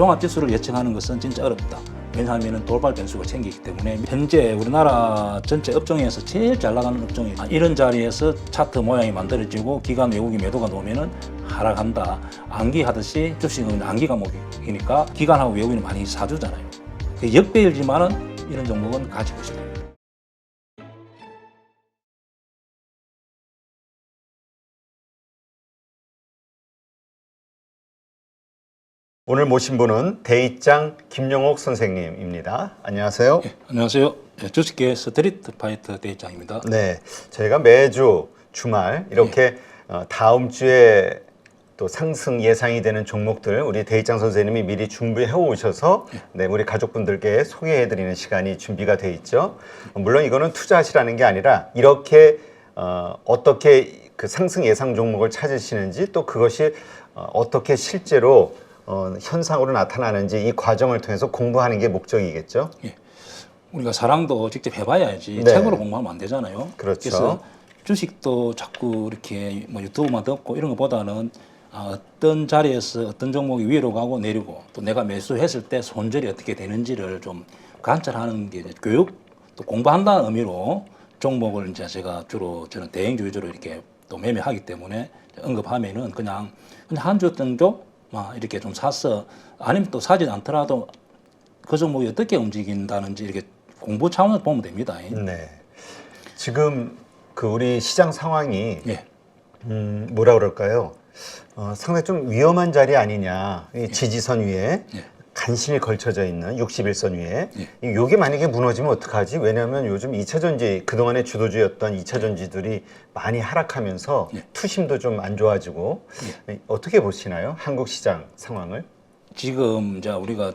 종합지수를 예측하는 것은 진짜 어렵다. 왜냐하면 돌발 변수가 생기기 때문에 현재 우리나라 전체 업종에서 제일 잘 나가는 업종이 이런 자리에서 차트 모양이 만들어지고 기관 외국인 매도가 나오면은 하락한다. 암기하듯이 주식은 암기 과목이니까 기관하고 외국인은 많이 사주잖아요. 역배일지만은 이런 종목은 가지고 있어요. 오늘 모신 분은 대입장 김영옥 선생님입니다. 안녕하세요. 네, 안녕하세요. 주식계 스트리트 파이터 대입장입니다. 네, 저희가 매주 주말 이렇게 다음 주에 또 상승 예상이 되는 종목들 우리 대입장 선생님이 미리 준비해 오셔서 네, 우리 가족분들께 소개해드리는 시간이 준비가 돼 있죠. 물론 이거는 투자하시라는 게 아니라 이렇게 어떻게 그 상승 예상 종목을 찾으시는지 또 그것이 어떻게 실제로 현상으로 나타나는지 이 과정을 통해서 공부하는 게 목적이겠죠. 예. 우리가 사랑도 직접 해봐야지 네. 책으로 공부하면 안 되잖아요. 그렇죠. 그래서 주식도 자꾸 이렇게 뭐 유튜브만 듣고 이런 것보다는 어떤 자리에서 어떤 종목이 위로 가고 내리고 또 내가 매수했을 때 손절이 어떻게 되는지를 좀 관찰하는 게 이제 교육 또 공부한다는 의미로 종목을 이제 제가 주로 저는 대행주 위주로 이렇게 또 매매하기 때문에 언급하면은 그냥 한 주 정도 막 이렇게 좀 사서 아니면 또 사지 않더라도 그 종목이 어떻게 움직인다는지 이렇게 공부 차원에서 보면 됩니다. 네. 지금 그 우리 시장 상황이 예. 뭐라 그럴까요? 상당히 좀 위험한 자리 아니냐. 이 지지선 위에 예. 간신히 걸쳐져 있는 61선 위에 예. 이게 만약에 무너지면 어떡하지? 왜냐하면 요즘 2차 전지 그동안의 주도주였던 2차 전지들이 많이 하락하면서 예. 투심도 좀 안 좋아지고 어떻게 보시나요? 한국 시장 상황을? 지금 이제 우리가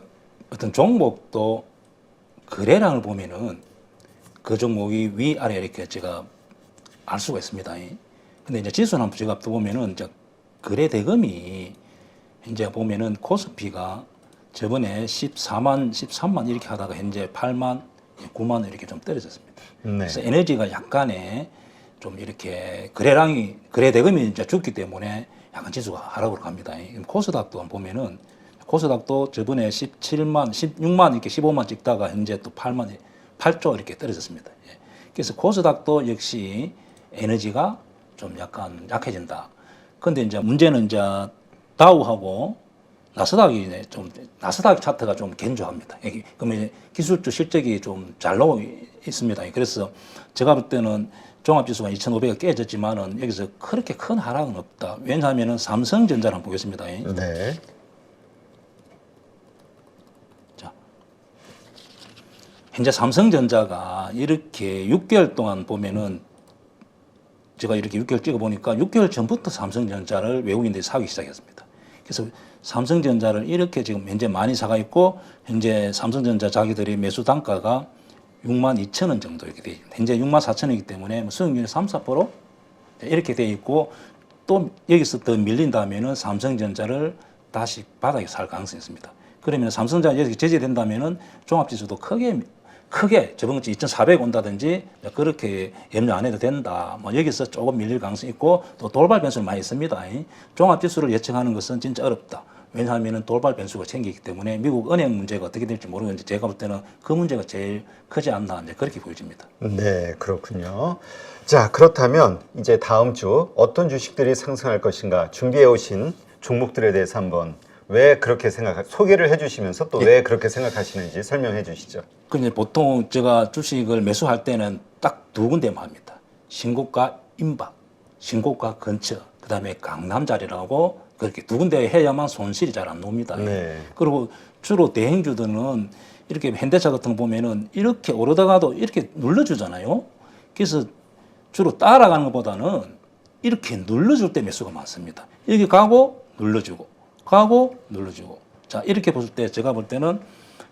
어떤 종목도 거래량을 보면은 그 종목이 위아래 이렇게 제가 알 수가 있습니다. 근데 이제 지수는 한번 제가 또 보면은 이제 거래 대금이 이제 보면은 코스피가 저번에 13만 이렇게 하다가 현재 8만, 9만 이렇게 좀 떨어졌습니다. 네. 그래서 에너지가 약간의 좀 이렇게 거래량이 거래 대금이 이제 죽기 때문에 약간 지수가 하락으로 갑니다. 코스닥도 보면은 코스닥도 저번에 17만, 16만 이렇게 15만 찍다가 현재 또 8조 이렇게 떨어졌습니다. 그래서 코스닥도 역시 에너지가 좀 약간 약해진다. 근데 이제 문제는 이제 다우하고 나스닥이 좀 나스닥 차트가 좀 견조합니다. 그러면 기술주 실적이 좀 잘 나오고 있습니다. 그래서 제가 볼 때는 종합지수가 2,500이 깨졌지만은 여기서 그렇게 큰 하락은 없다. 왜냐하면은 삼성전자를 한번 보겠습니다. 네. 자, 현재 삼성전자가 이렇게 6개월 동안 보면은 제가 이렇게 6개월 찍어 보니까 6개월 전부터 삼성전자를 외국인들이 사기 시작했습니다. 그래서 삼성전자를 이렇게 지금 현재 많이 사가 있고 현재 삼성전자 자기들이 매수 단가가 62,000원 정도 이렇게 돼 있습니다. 현재 64,000원이기 때문에 수익률이 3, 4% 이렇게 돼 있고 또 여기서 더 밀린다면은 삼성전자를 다시 바닥에 살 가능성이 있습니다. 그러면 삼성전자 여기 제재된다면은 종합지수도 크게 저번 주 2,400 온다든지 그렇게 염려 안 해도 된다. 뭐 여기서 조금 밀릴 가능성이 있고 또 돌발 변수는 많이 있습니다. 종합지수를 예측하는 것은 진짜 어렵다. 왜냐하면 돌발 변수가 생기기 때문에 미국 은행 문제가 어떻게 될지 모르겠는데 제가 볼 때는 그 문제가 제일 크지 않나 이제 그렇게 보여집니다. 네, 그렇군요. 자, 그렇다면 이제 다음 주 어떤 주식들이 상승할 것인가 준비해 오신 종목들에 대해서 한번 왜 그렇게 소개를 해주시면서 또 왜 그렇게 생각하시는지 설명해 주시죠. 근데 보통 제가 주식을 매수할 때는 딱 두 군데만 합니다. 신고가 임박, 신고가 근처, 그 다음에 강남 자리라고 그렇게 두 군데 해야만 손실이 잘 안 나옵니다. 네. 그리고 주로 대행주들은 이렇게 현대차 같은 거 보면은 이렇게 오르다가도 이렇게 눌러주잖아요. 그래서 주로 따라가는 것보다는 이렇게 눌러줄 때 매수가 많습니다. 여기 가고 눌러주고 가고 눌러주고. 자, 이렇게 볼 때 제가 볼 때는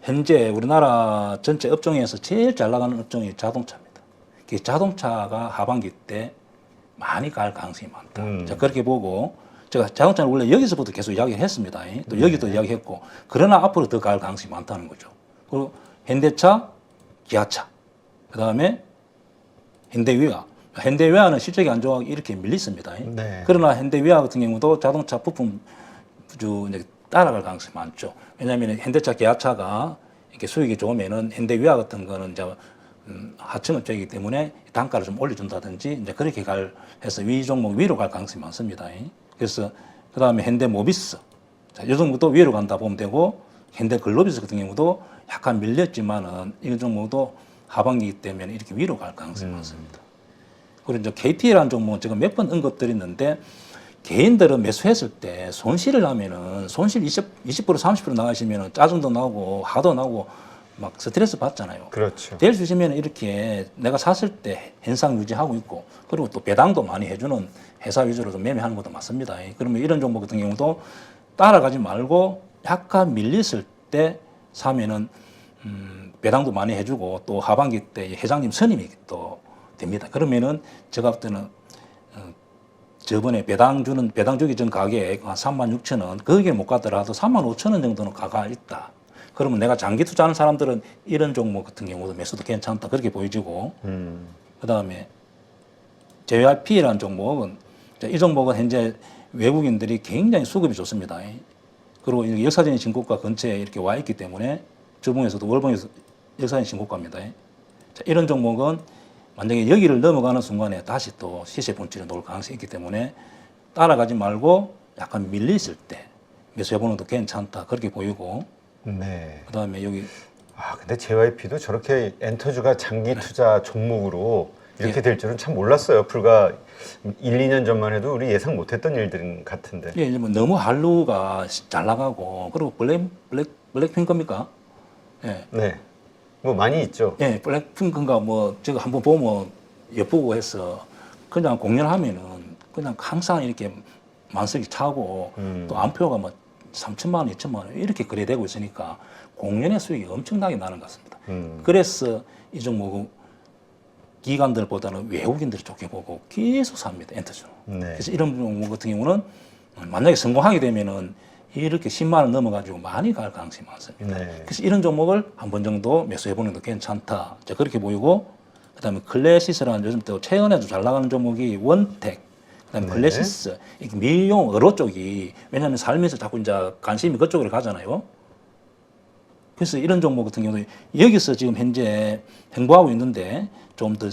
현재 우리나라 전체 업종에서 제일 잘 나가는 업종이 자동차입니다. 자동차가 하반기 때 많이 갈 가능성이 많다. 자, 그렇게 보고 제가 자동차는 원래 여기서부터 계속 이야기를 했습니다. 또 여기도 이야기했고 그러나 앞으로 더 갈 가능성이 많다는 거죠. 그리고 현대차, 기아차, 그 다음에 현대위아. 현대위아는 실적이 안 좋아하고 이렇게 밀렸습니다. 네. 그러나 현대위아 같은 경우도 자동차 부품 따라갈 가능성이 많죠. 왜냐하면 현대차, 기아차가 이렇게 수익이 좋으면은 현대위아 같은 거는 이제 하청업체이기 때문에 단가를 좀 올려준다든지 이제 그렇게 해서 위 종목 위로 갈 가능성이 많습니다. 그래서 그 다음에 현대모비스, 자, 이 종목도 위로 간다 보면 되고 현대글로비스 같은 경우도 약간 밀렸지만은 이 종목도 하반기이기 때문에 이렇게 위로 갈 가능성이 많습니다. 그리고 이제 KT라는 종목은 제가 몇 번 언급드렸는데 개인들은 매수했을 때 손실을 하면은 손실 20% 30% 나가시면은 짜증도 나고 화도 나고 막 스트레스 받잖아요. 그렇죠. 될 수 있으면 이렇게 내가 샀을 때 현상 유지하고 있고 그리고 또 배당도 많이 해주는 회사 위주로 좀 매매하는 것도 맞습니다. 그러면 이런 종목 같은 경우도 따라가지 말고 약간 밀렸을 때 사면은 배당도 많이 해주고 또 하반기 때 회장님 선임이 또 됩니다. 그러면은 제가 볼 때는 저번에 배당 주기 전 가격 한 36,000원 거기에 못 가더라도 35,000원 정도는 가가 있다. 그러면 내가 장기 투자하는 사람들은 이런 종목 같은 경우도 매수도 괜찮다 그렇게 보여지고 그다음에 JYP라는 종목은 이 종목은 현재 외국인들이 굉장히 수급이 좋습니다. 그리고 역사적인 신고가 근처에 이렇게 와 있기 때문에 주봉에서도 월봉에서 역사적인 신고가입니다. 자, 이런 종목은 만약에 여기를 넘어가는 순간에 다시 또 시세 본질에 놓을 가능성이 있기 때문에 따라가지 말고 약간 밀렸을 때 매수해보는 것도 괜찮다 그렇게 보이고 네. 그다음에 여기 근데 JYP도 저렇게 엔터주가 장기 투자 종목으로 이렇게 예. 될 줄은 참 몰랐어요. 불과 1, 2년 전만 해도 우리 예상 못했던 일들인 같은데. 예, 뭐 너무 한류가 잘 나가고 그리고 블랙핑크입니까? 예. 네. 뭐 많이 있죠. 예, 블랙핑크인가 뭐 제가 한번 보면 예쁘고 해서 그냥 공연하면은 그냥 항상 이렇게 만석이 차고 또 안표가 뭐 3천만 원, 2천만 원 이렇게 거래되고 있으니까 공연의 수익이 엄청나게 나는 것 같습니다. 그래서 이 종목은 기관들보다는 외국인들이 좋게 보고 계속 삽니다. 엔터주로. 네. 그래서 이런 종목 같은 경우는 만약에 성공하게 되면은 이렇게 10만 원 넘어가지고 많이 갈 가능성이 많습니다. 네. 그래서 이런 종목을 한 번 정도 매수해보는 것도 괜찮다. 자, 그렇게 보이고, 그 다음에 클래시스라는 요즘 또 최근에도 잘 나가는 종목이 원텍, 그 다음에 네. 클래시스, 이렇게 미용, 의료 쪽이, 왜냐하면 살면서 자꾸 이제 관심이 그쪽으로 가잖아요. 그래서 이런 종목 같은 경우는 여기서 지금 현재 행보하고 있는데 좀 더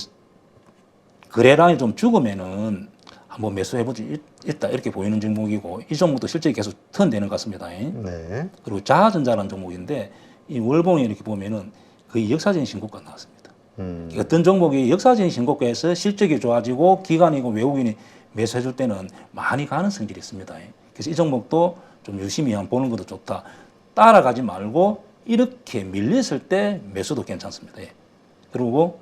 거래량이 좀 죽으면은 한번 매수해보지 있다 이렇게 보이는 종목이고 이 종목도 실제 계속 턴되는 것 같습니다. 네. 그리고 자아전자라는 종목인데 이 월봉에 이렇게 보면은 거의 역사적인 신고가 나왔습니다. 어떤 종목이 역사적인 신고가에서 실적이 좋아지고 기관이고 외국인이 매수해줄 때는 많이 가는 성질이 있습니다. 그래서 이 종목도 좀 유심히 한번 보는 것도 좋다. 따라가지 말고 이렇게 밀렸을 때 매수도 괜찮습니다. 그리고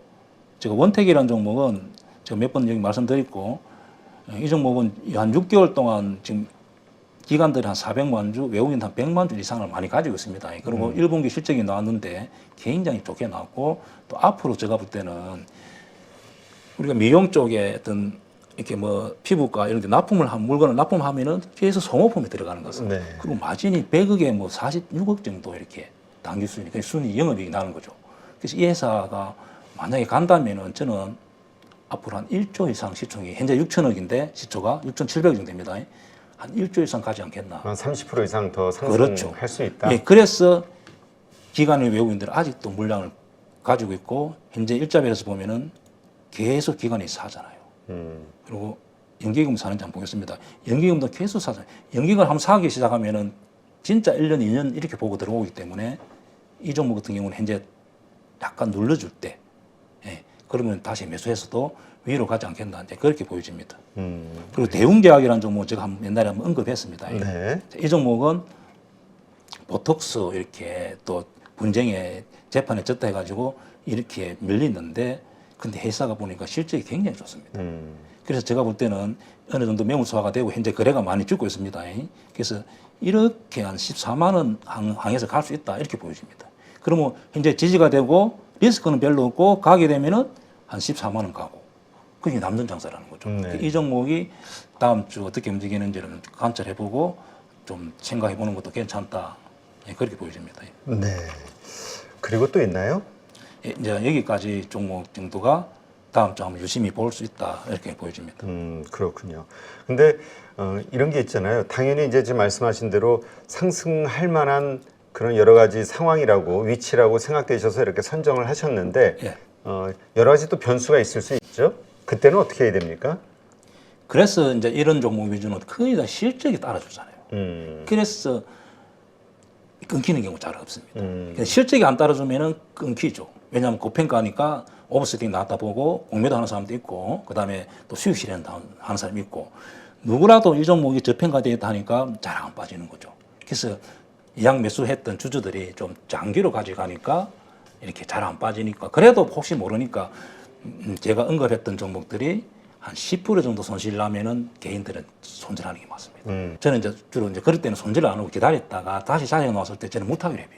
제가 원택이라는 종목은 제가 몇 번 여기 말씀드렸고 이 종목은 한 6개월 동안 지금 기관들이 한 400만 주, 외국인 한 100만 주 이상을 많이 가지고 있습니다. 그리고 1분기 실적이 나왔는데 굉장히 좋게 나왔고 또 앞으로 제가 볼 때는 우리가 미용 쪽에 어떤 이렇게 뭐 피부과 이런 데 물건을 납품하면은 뒤에서 소모품이 들어가는 것은 네. 그리고 마진이 100억에 뭐 46억 정도 이렇게 당기 수준이 순위 영업이익이 나는 거죠. 그래서 이 회사가 만약에 간다면은 저는 앞으로 한 1조 이상 시총이 현재 6천억인데 시초가 6,700억 정도 됩니다. 한 1조 이상 가지 않겠나. 한 30% 이상 더 그렇죠. 상승할 수 있다. 예, 그래서 기관의 외국인들은 아직도 물량을 가지고 있고 현재 일자별에서 보면은 계속 기관이 사잖아요. 그리고 연기금 사는지 한번 보겠습니다. 연기금도 계속 사잖아요. 연기금을 한번 사기 시작하면은 진짜 1년, 2년 이렇게 보고 들어오기 때문에 이 종목 같은 경우는 현재 약간 눌러줄 때 그러면 다시 매수해서도 위로 가지 않겠나 이제 그렇게 보여집니다. 그리고 대웅제약이라는 종목 제가 옛날에 한번 언급했습니다. 네. 이 종목은 보톡스 이렇게 또 분쟁에 재판에 졌다 해가지고 이렇게 밀리는데 근데 회사가 보니까 실적이 굉장히 좋습니다. 그래서 제가 볼 때는 어느 정도 매물소화가 되고 현재 거래가 많이 죽고 있습니다. 그래서 이렇게 한 14만 원 항에서 갈 수 있다 이렇게 보여집니다. 그러면 현재 지지가 되고 리스크는 별로 없고 가게 되면은 한 14만 원 가고 그게 남는 장사라는 거죠. 네. 이 종목이 다음 주 어떻게 움직이는지를 관찰해보고 좀 생각해보는 것도 괜찮다 그렇게 보여집니다. 네. 그리고 또 있나요? 이제 여기까지 종목 정도가 다음 주 한번 유심히 볼 수 있다 이렇게 보여집니다. 그렇군요. 근데 이런 게 있잖아요. 당연히 이제 지금 말씀하신 대로 상승할 만한 그런 여러 가지 상황이라고 위치라고 생각되셔서 이렇게 선정을 하셨는데 예. 여러 가지 또 변수가 있을 수 있죠. 그때는 어떻게 해야 됩니까? 그래서 이제 이런 종목 위주는 거의 다 실적이 따라주잖아요. 그래서 끊기는 경우 잘 없습니다. 실적이 안 따라주면은 끊기죠. 왜냐하면 고평가니까 오버세팅 나왔다 보고 공매도 하는 사람도 있고, 그 다음에 또 수익 실현 하는 사람이 있고, 누구라도 이 종목이 저평가되어 있다 하니까 잘 안 빠지는 거죠. 그래서 이양 매수했던 주주들이 좀 장기로 가져가니까 이렇게 잘 안 빠지니까, 그래도 혹시 모르니까 제가 언급했던 종목들이 한 10% 정도 손실 나면은 개인들은 손절하는 게 맞습니다. 저는 이제 주로 이제 그럴 때는 손절을 안 하고 기다렸다가 다시 자리가 나왔을 때 저는 못하기로 해요.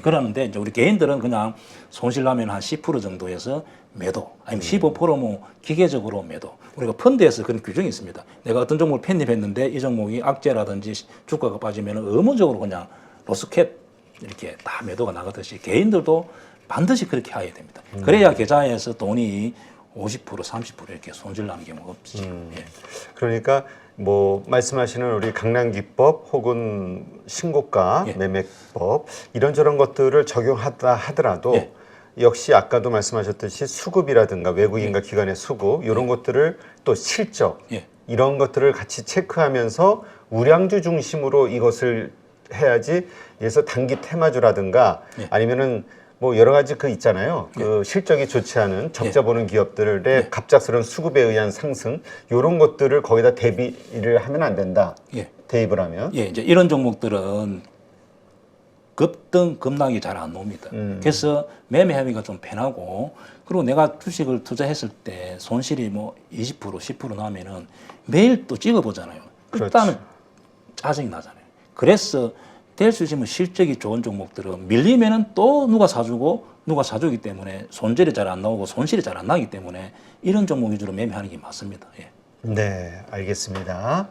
그러는데 이제 우리 개인들은 그냥 손실 나면 한 10% 정도에서 매도, 아니면 15%뭐 기계적으로 매도. 우리가 펀드에서 그런 규정이 있습니다. 내가 어떤 종목을 편입했는데 이 종목이 악재라든지 주가가 빠지면 의무적으로 그냥 로스캡 이렇게 다 매도가 나가듯이 개인들도 반드시 그렇게 해야 됩니다. 그래야 계좌에서 돈이 50%, 30% 이렇게 손실 나는 경우가 없지. 예. 그러니까 뭐 말씀하시는 우리 강남기법 혹은 신고가 예. 매매법 이런저런 것들을 적용하다 하더라도 예. 역시 아까도 말씀하셨듯이 수급이라든가 외국인과 기관의 수급 이런 것들을 또 실적 예. 이런 것들을 같이 체크하면서 우량주 중심으로 이것을 해야지. 그래서 단기 테마주라든가 예. 아니면은 뭐 여러 가지 그 있잖아요. 그 실적이 좋지 않은 적자 보는 기업들의 갑작스러운 수급에 의한 상승 이런 것들을 거기다 대비를 하면 안 된다. 예. 대입을 하면. 예, 이제 이런 종목들은 급등 급락이 잘 안 나옵니다. 그래서 매매 합의가 좀 편하고, 그리고 내가 주식을 투자했을 때 손실이 뭐 20%, 10% 나면은 매일 또 찍어보잖아요. 일단은 짜증이 나잖아요. 그래서 될 수 있으면 실적이 좋은 종목들은 밀리면은 또 누가 사주고 누가 사주기 때문에 손절이 잘 안 나오고 손실이 잘 안 나기 때문에 이런 종목 위주로 매매하는 게 맞습니다. 예. 네, 알겠습니다.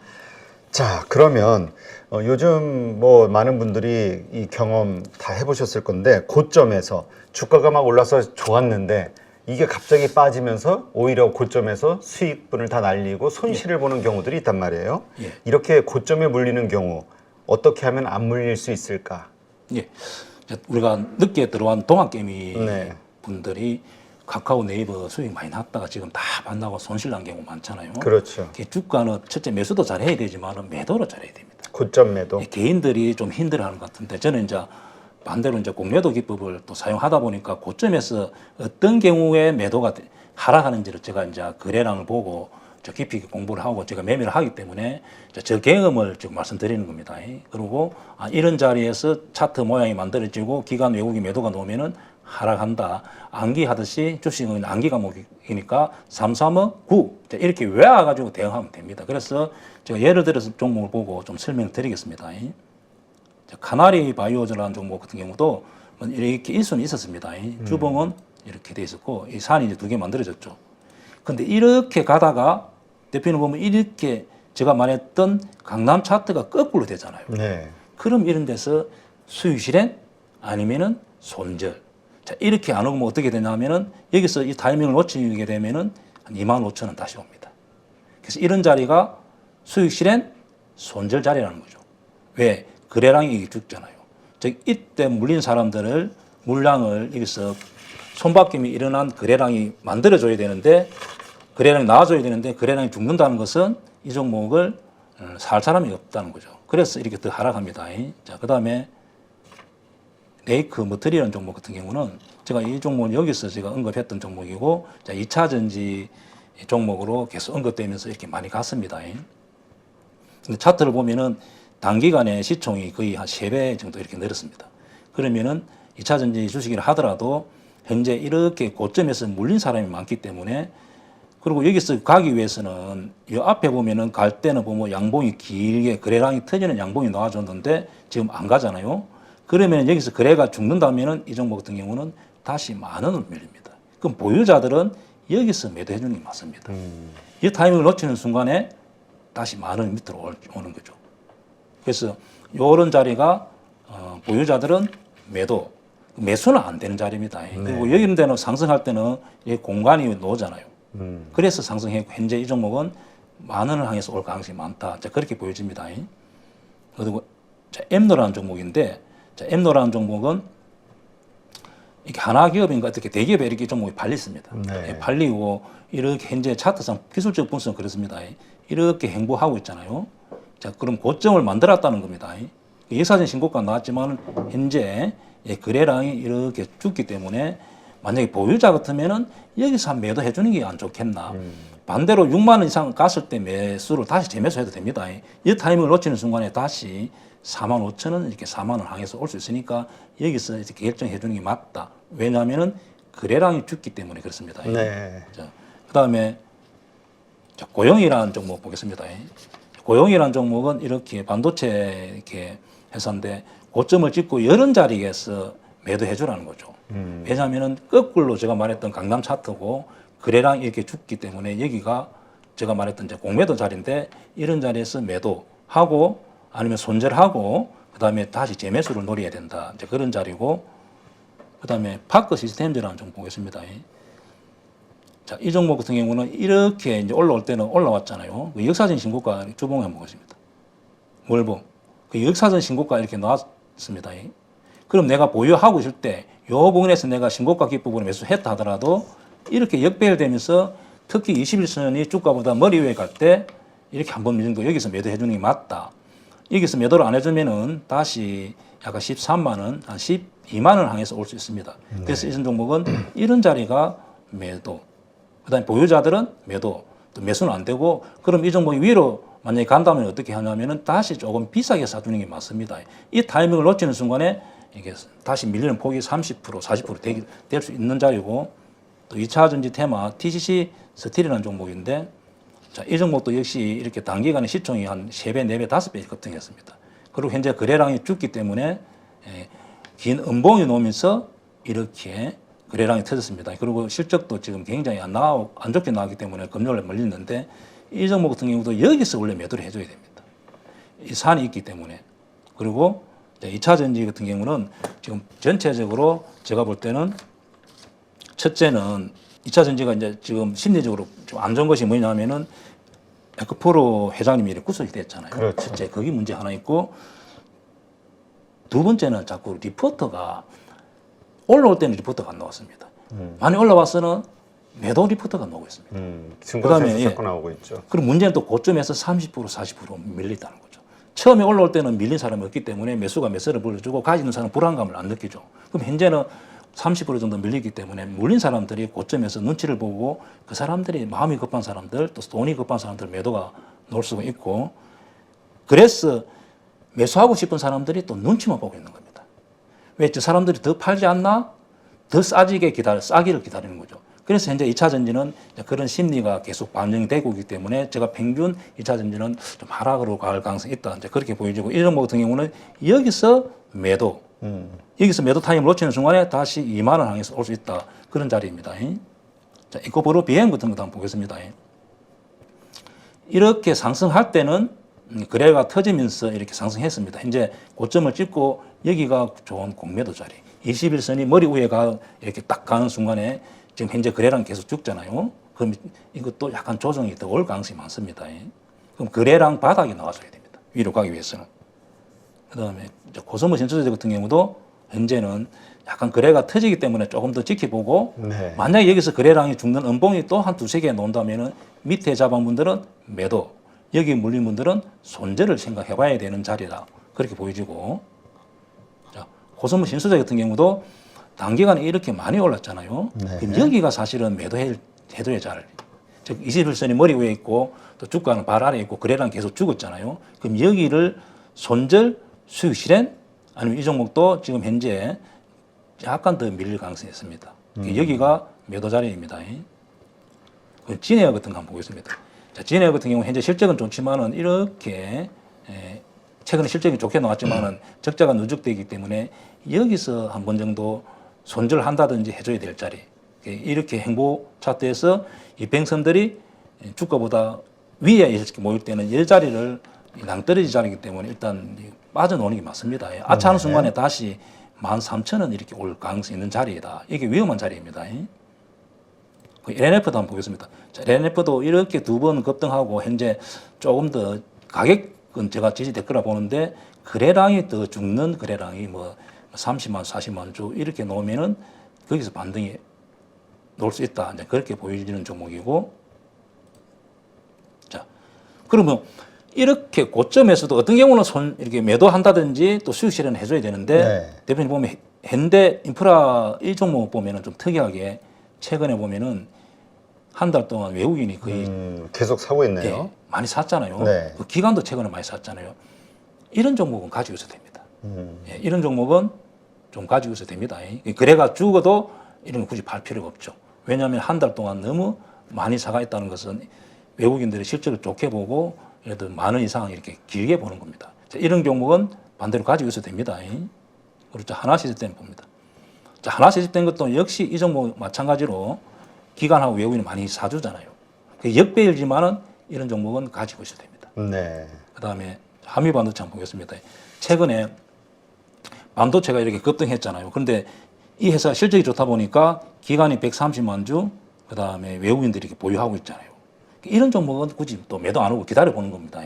자, 그러면 요즘 뭐 많은 분들이 이 경험 다 해보셨을 건데 고점에서 주가가 막 올라서 좋았는데 이게 갑자기 빠지면서 오히려 고점에서 수익분을 다 날리고 손실을 보는 경우들이 있단 말이에요. 예. 이렇게 고점에 물리는 경우 어떻게 하면 안 물릴 수 있을까? 예. 우리가 늦게 들어온 동학개미 네. 분들이 카카오 네이버 수익 많이 났다가 지금 다 만나고 손실 난 경우 많잖아요. 그렇죠. 주가는 첫째 매수도 잘해야 되지만 매도를 잘해야 됩니다. 고점 매도. 개인들이 좀 힘들어하는 것 같은데 저는 이제 반대로 이제 공매도 기법을 또 사용하다 보니까 고점에서 어떤 경우에 매도가 하락하는지를 제가 이제 거래량을 보고 저 깊이 있게 공부를 하고 제가 매매를 하기 때문에 저 경험을 지금 말씀드리는 겁니다. 그리고 이런 자리에서 차트 모양이 만들어지고 기관 외국인 매도가 나오면은 하락한다. 암기하듯이 주식은 암기 과목이니까 3, 3억 9 이렇게 외워가지고 대응하면 됩니다. 그래서 제가 예를 들어서 종목을 보고 좀 설명을 드리겠습니다. 카나리 바이오즈라는 종목 같은 경우도 이렇게 일순이 있었습니다. 주봉은 이렇게 돼 있었고 이 산이 이제 2개 만들어졌죠. 근데 이렇게 가다가 대표님 보면 이렇게 제가 말했던 강남 차트가 거꾸로 되잖아요. 네. 그럼 이런 데서 수익 실현 아니면은 손절. 자, 이렇게 안 오면 어떻게 되냐면은 여기서 이 타이밍을 놓치게 되면은 한 25,000원 다시 옵니다. 그래서 이런 자리가 수익 실현 손절 자리라는 거죠. 왜? 거래량이 죽잖아요. 즉 이때 물린 사람들을 물량을 여기서 손바뀜이 일어난 거래량이 만들어줘야 되는데 거래량이 나와줘야 되는데 거래량이 죽는다는 것은 이 종목을 살 사람이 없다는 거죠. 그래서 이렇게 더 하락합니다. 자, 그 다음에 레이크 머트리라는 종목 같은 경우는 제가 이 종목은 여기서 제가 언급했던 종목이고, 자, 2차 전지 종목으로 계속 언급되면서 이렇게 많이 갔습니다. 근데 차트를 보면은 단기간에 시총이 거의 한 3배 정도 이렇게 늘었습니다. 그러면은 2차 전지 주식이라 하더라도 현재 이렇게 고점에서 물린 사람이 많기 때문에, 그리고 여기서 가기 위해서는 이 앞에 보면은 갈 때는 보면 양봉이 길게 거래량이 터지는 양봉이 나와줬는데 지금 안 가잖아요. 그러면 여기서 거래가 죽는다면은 이 종목 같은 경우는 다시 10,000원을 밀립니다. 그럼 보유자들은 여기서 매도해 주는 게 맞습니다. 이 타이밍을 놓치는 순간에 다시 10,000원 밑으로 오는 거죠. 그래서 이런 자리가 보유자들은 매도, 매수는 안 되는 자리입니다. 그리고 여기 있는 데는 상승할 때는 이 공간이 나오잖아요. 그래서 상승했고 현재 이 종목은 10,000원을 향해서 올 가능성이 많다. 자, 그렇게 보여집니다. 그리고 자, 엠노라는 종목인데, 자, 엠노라는 종목은 이게 하나기업인가 어떻게 대기업에 이렇게 종목이 팔렸습니다. 네. 팔리고 이렇게 현재 차트상 기술적 분석은 그렇습니다. 이렇게 행보하고 있잖아요. 자, 그럼 고점을 만들었다는 겁니다. 역사적인 신고가 나왔지만 현재 거래량이 이렇게 죽기 때문에 만약에 보유자 같으면은 여기서 한 매도 해주는 게 안 좋겠나. 반대로 6만 원 이상 갔을 때 매수를 다시 재매수해도 됩니다. 이 타이밍을 놓치는 순간에 다시 45,000원 이렇게 4만 원 향해서 올 수 있으니까 여기서 이렇게 결정해 주는 게 맞다. 왜냐하면은 거래량이 죽기 때문에 그렇습니다. 네. 자, 그다음에 자, 고영이라는 종목 보겠습니다. 고영이라는 종목은 이렇게 반도체 이렇게 회사인데 고점을 찍고 여러 자리에서 매도해 주라는 거죠. 왜냐하면은 거꾸로 제가 말했던 강남 차트고 거래량이 이렇게 죽기 때문에 여기가 제가 말했던 이제 공매도 자리인데 이런 자리에서 매도하고 아니면 손절하고 그다음에 다시 재매수를 노려야 된다. 이제 그런 자리고 그다음에 파크 시스템즈라는 종목 보겠습니다. 자, 이 종목 같은 경우는 이렇게 이제 올라올 때는 올라왔잖아요. 그 역사적인 신고가 주봉해 보겠습니다. 월봉. 그 역사적인 신고가 이렇게 나왔습니다. 그럼 내가 보유하고 있을 때 요 부분에서 내가 신고가 깃부분을 매수했다 하더라도 이렇게 역배열되면서 특히 21선이 주가보다 머리 위에 갈 때 이렇게 한번 밀린 거 여기서 매도해 주는 게 맞다. 여기서 매도를 안 해주면은 다시 약간 13만 원, 한 12만 원 향해서 올 수 있습니다. 그래서 이런 종목은 이런 자리가 매도, 그다음에 보유자들은 매도, 또 매수는 안 되고 그럼 이 종목이 위로 만약에 간다면 어떻게 하냐면은 다시 조금 비싸게 사주는 게 맞습니다. 이 타이밍을 놓치는 순간에 이게 다시 밀리는 폭이 30%, 40% 될 수 있는 자리고 또 2차 전지 테마 TCC 스틸이라는 종목인데 자, 이 종목도 역시 이렇게 단기간에 시총이 한 3배, 4배, 5배 급등했습니다. 그리고 현재 거래량이 죽기 때문에 긴 음봉이 놓으면서 이렇게 거래량이 터졌습니다. 그리고 실적도 지금 굉장히 안 좋게 나왔기 때문에 금요일에 몰렸는데 이 종목 같은 경우도 여기서 원래 매도를 해줘야 됩니다. 이 산이 있기 때문에. 그리고 2차 전지 같은 경우는 지금 전체적으로 제가 볼 때는 첫째는 2차 전지가 이제 지금 심리적으로 좀 안 좋은 것이 뭐냐면은 에코프로 회장님이 이렇게 구속이 됐잖아요. 그렇죠. 첫째, 그게 문제 하나 있고 두 번째는 자꾸 리포터가 올라올 때는 리포터가 안 나왔습니다. 많이 올라와서는 매도 리포터가 나오고 있습니다. 증거세에서 그다음에, 자꾸 나오고 있죠. 그리고 문제는 또 고점에서 30%, 40% 밀리다는 거죠. 처음에 올라올 때는 밀린 사람이 없기 때문에 매수가 매수를 불러주고 가지는 사람은 불안감을 안 느끼죠. 그럼 현재는 30% 정도 밀리기 때문에 물린 사람들이 고점에서 눈치를 보고 그 사람들이 마음이 급한 사람들 또 돈이 급한 사람들 매도가 나올 수가 있고 그래서 매수하고 싶은 사람들이 또 눈치만 보고 있는 겁니다. 왜 저 사람들이 더 팔지 않나? 더 싸지게 싸기를 기다리는 거죠. 그래서 현재 2차 전지는 그런 심리가 계속 반영되고 있기 때문에 제가 평균 2차 전지는 좀 하락으로 갈 가능성이 있다. 이제 그렇게 보여지고 이 종목 같은 경우는 여기서 매도, 여기서 매도 타임을 놓치는 순간에 다시 2만 원 향해서 올 수 있다. 그런 자리입니다. 자, 이코브로 비행 같은 것도 한번 보겠습니다. 이렇게 상승할 때는 거래가 터지면서 이렇게 상승했습니다. 현재 고점을 찍고 여기가 좋은 공매도 자리. 21선이 머리 위에가 이렇게 딱 가는 순간에 지금 현재 거래량 계속 죽잖아요. 그럼 이것도 약간 조정이 더 올 가능성이 많습니다. 그럼 거래량 바닥이 나와줘야 됩니다. 위로 가기 위해서는. 그 다음에 고선물 신소재 같은 경우도 현재는 약간 거래가 터지기 때문에 조금 더 지켜보고 네. 만약에 여기서 거래량이 죽는 음봉이 또 한 두세 개 나온다면은 밑에 잡은 분들은 매도, 여기 물린 분들은 손절을 생각해 봐야 되는 자리다. 그렇게 보여지고 자, 고선물 신소재 같은 경우도 단기간에 이렇게 많이 올랐잖아요. 네. 그럼 여기가 사실은 매도해줘야 잘. 즉 21선이 머리 위에 있고 또 주가는 발 아래에 있고 거래량 계속 죽었잖아요. 그럼 여기를 손절, 수익 실현 아니면 이 종목도 지금 현재 약간 더 밀릴 가능성이 있습니다. 여기가 매도 자리입니다. 그 진에어 같은 거 한번 보겠습니다. 자, 진에어 같은 경우 현재 실적은 좋지만은 이렇게 최근에 실적이 좋게 나왔지만은 적자가 누적되기 때문에 여기서 한 번 정도 손절을 한다든지 해줘야 될 자리. 이렇게 행보 차트에서 이 뱅선들이 주가보다 위에 이렇게 모일 때는 이 자리를 낭떠러지 자리이기 때문에 일단 빠져나오는 게 맞습니다. 아차하는 순간에 다시 13,000원 이렇게 올 가능성이 있는 자리이다. 이게 위험한 자리입니다. 그 LNF도 한번 보겠습니다. 자, LNF도 이렇게 두 번 급등하고 현재 조금 더 가격은 제가 지지될 거라 보는데 거래량이 더 죽는 거래량이 뭐 30만, 40만 주 이렇게 놓으면은 거기서 반등이 놓을 수 있다. 이제 그렇게 보여지는 종목이고, 자, 그러면 이렇게 고점에서도 어떤 경우는 이렇게 매도한다든지 또 수익 실현을 해줘야 되는데 네. 대표님 보면 현대 인프라 이 종목 보면은 좀 특이하게 최근에 보면은 한 달 동안 외국인이 거의 계속 사고 있네요. 예, 많이 샀잖아요. 네. 그 기관도 최근에 많이 샀잖아요. 이런 종목은 가지고 있어도 됩니다. 예, 이런 종목은 좀 가지고 있어도 됩니다. 거래가 죽어도 이런 거 굳이 팔 필요가 없죠. 왜냐하면 한 달 동안 너무 많이 사가 있다는 것은 외국인들이 실적을 좋게 보고 예를 들어 만 원 이상 이렇게 길게 보는 겁니다. 자, 이런 종목은 반대로 가지고 있어도 됩니다. 그리고 하나 시스템 봅니다. 자, 하나 시스템 것도 역시 이 종목 마찬가지로 기관하고 외국인이 많이 사주잖아요. 역배열지만은 이런 종목은 가지고 있어야 됩니다. 네. 그다음에 한미반도체 한번 보겠습니다. 최근에 반도체가 이렇게 급등했잖아요. 그런데 이 회사 실적이 좋다 보니까 기관이 130만 주, 그다음에 외국인들이 이렇게 보유하고 있잖아요. 이런 종목은 굳이 또 매도 안 하고 기다려 보는 겁니다.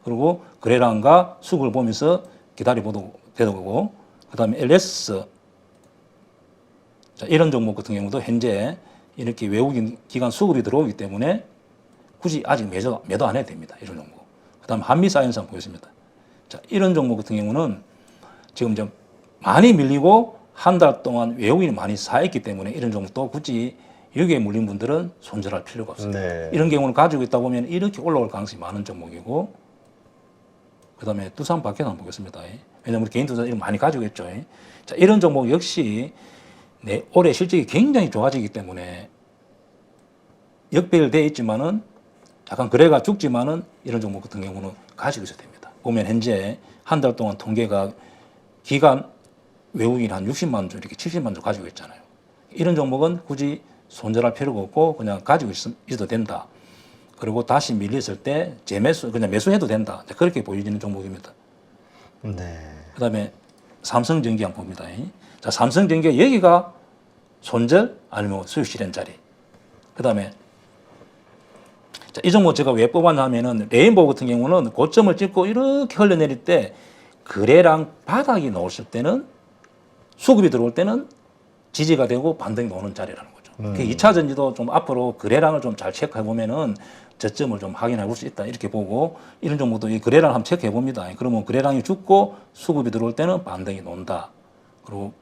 그리고 거래량과 수급을 보면서 기다려 보도 되는 거고, 그다음에 LS 자, 이런 종목 같은 경우도 현재 이렇게 외국인 기관 수급이 들어오기 때문에 굳이 아직 매도 안 해도 됩니다. 이런 종목. 그다음 한미사이언스 한번 보겠습니다. 자, 이런 종목 같은 경우는 지금 좀 많이 밀리고 한 달 동안 외국인이 많이 사있기 때문에 이런 종목도 굳이 여기에 물린 분들은 손절할 필요가 없습니다. 네. 이런 경우는 가지고 있다 보면 이렇게 올라올 가능성이 많은 종목이고, 그다음에 두산 밖에 한번 보겠습니다. 왜냐하면 우리 개인 투자 이런 많이 가지고 있죠. 자, 이런 종목 역시 올해 실적이 굉장히 좋아지기 때문에 역배열되어 있지만은 약간 거래가 죽지만은 이런 종목 같은 경우는 가지고 있어야 됩니다. 보면 현재 한 달 동안 통계가 기관 외국인 한 60만 주 이렇게 70만 주 가지고 있잖아요. 이런 종목은 굳이 손절할 필요가 없고 그냥 가지고 있어도 된다. 그리고 다시 밀렸을 때 재매수 그냥 매수해도 된다. 그렇게 보여지는 종목입니다. 네. 그다음에 삼성전기 한번 봅니다. 자, 삼성전기 여기가 손절 아니면 수익 실현 자리. 그다음에 자, 이 종목 제가 왜 뽑았냐 하면은 레인보우 같은 경우는 고점을 찍고 이렇게 흘러내릴 때 거래량 바닥이 나왔을 때는 수급이 들어올 때는 지지가 되고 반등이 나오는 자리라는 거죠. 그 2차 전지도 좀 앞으로 거래량을 좀 잘 체크해 보면은 저점을 좀 확인해 볼 수 있다 이렇게 보고 이런 종목도 이 거래량 한번 체크해 봅니다. 그러면 거래량이 죽고 수급이 들어올 때는 반등이 나온다. 그리고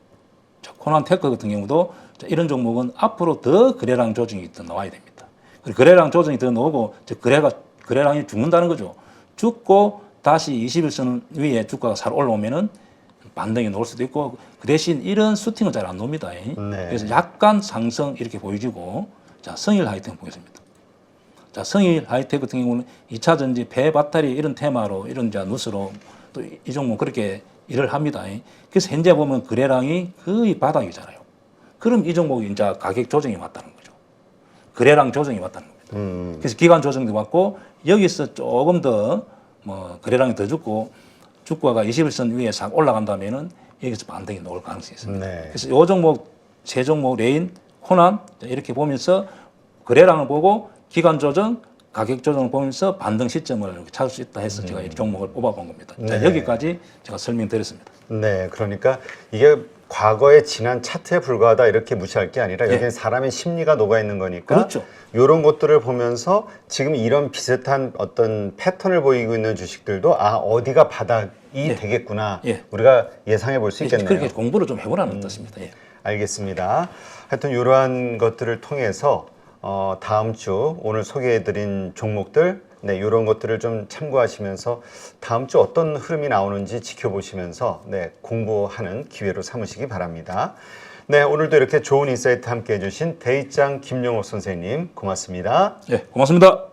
코난테크 같은 경우도 이런 종목은 앞으로 더 거래량 조정이 더 나와야 됩니다. 거래량 조정이 더 나오고 거래량이 죽는다는 거죠. 죽고 다시 21선 위에 주가가 살 올라오면은 반등이 나올 수도 있고 그 대신 이런 수팅은 잘 안 나옵니다. 네. 그래서 약간 상승 이렇게 보여지고 자, 성일 하이텍 보겠습니다. 자, 성일 하이텍 같은 경우는 2차 전지 폐 배터리 이런 테마로 이런 뉴스로 또 이 종목 그렇게 일을 합니다. 그래서 현재 보면 거래량이 거의 바닥이잖아요. 그럼 이 종목이 이제 가격 조정이 왔다는 거죠. 거래량 조정이 왔다는 겁니다. 그래서 기간 조정도 왔고 여기서 조금 더 뭐 거래량이 더 죽고 주가가 21선 위에 싹 올라간다면은 여기서 반등이 나올 가능성이 있습니다. 네. 그래서 이 종목, 세 종목, 레인, 코난 이렇게 보면서 거래량을 보고 기간 조정, 가격 조정을 보면서 반등 시점을 찾을 수 있다 해서 제가 이 종목을 뽑아본 겁니다. 자, 네. 여기까지 제가 설명드렸습니다. 네, 그러니까 이게 과거의 지난 차트에 불과하다 이렇게 무시할 게 아니라 네. 여기는 사람의 심리가 녹아 있는 거니까 그렇죠. 이런 것들을 보면서 지금 이런 비슷한 어떤 패턴을 보이고 있는 주식들도 어디가 바닥이 네. 되겠구나 예. 우리가 예상해 볼 수 있겠네요. 그렇게 공부를 좀 해보라는 뜻입니다. 예. 알겠습니다. 하여튼 이러한 것들을 통해서 다음 주 오늘 소개해드린 종목들 이런 것들을 좀 참고하시면서 다음 주 어떤 흐름이 나오는지 지켜보시면서 공부하는 기회로 삼으시기 바랍니다. 네, 오늘도 이렇게 좋은 인사이트 함께 해주신 대입장 김용옥 선생님 고맙습니다. 예, 고맙습니다.